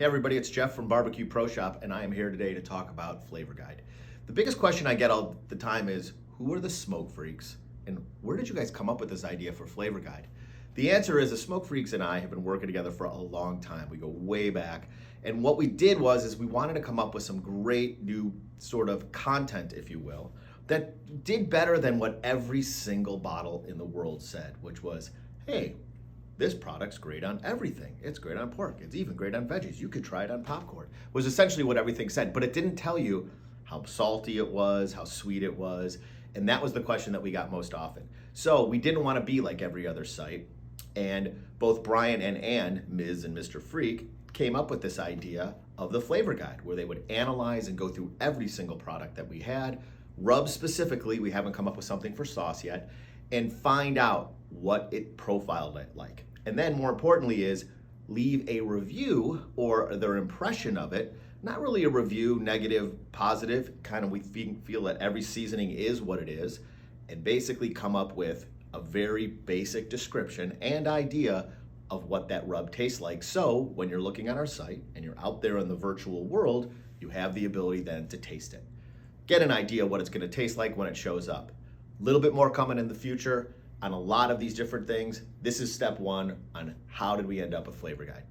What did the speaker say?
Hey everybody, it's Jeff from BBQ Pro Shop, and I am here today to talk about Flavor Guide. The biggest question I get all the time is, who are the smoke freaks, and where did you guys come up with this idea for Flavor Guide? The answer is the smoke freaks and I have been working together for a long time. We go way back, and what we did was we wanted to come up with some great new sort of content, if you will, that did better than what every single bottle in the world said, which was, hey, this product's great on everything. It's great on pork. It's even great on veggies. You could try it on popcorn. Was essentially what everything said, but it didn't tell you how salty it was, how sweet it was, and that was the question that we got most often. So we didn't want to be like every other site, and both Brian and Ann, Ms. and Mr. Freak, came up with this idea of the Flavor Guide, where they would analyze and go through every single product that we had, rubs specifically, we haven't come up with something for sauce yet, and find out what it profiled it like. And then more importantly is leave a review or their impression of it, not really a review, negative, positive, kind of we feel that every seasoning is what it is, and basically come up with a very basic description and idea of what that rub tastes like. So when you're looking on our site and you're out there in the virtual world, you have the ability then to taste it. Get an idea what it's gonna taste like when it shows up. A little bit more coming in the future on a lot of these different things. This is step one on how did we end up with Flavor Guide.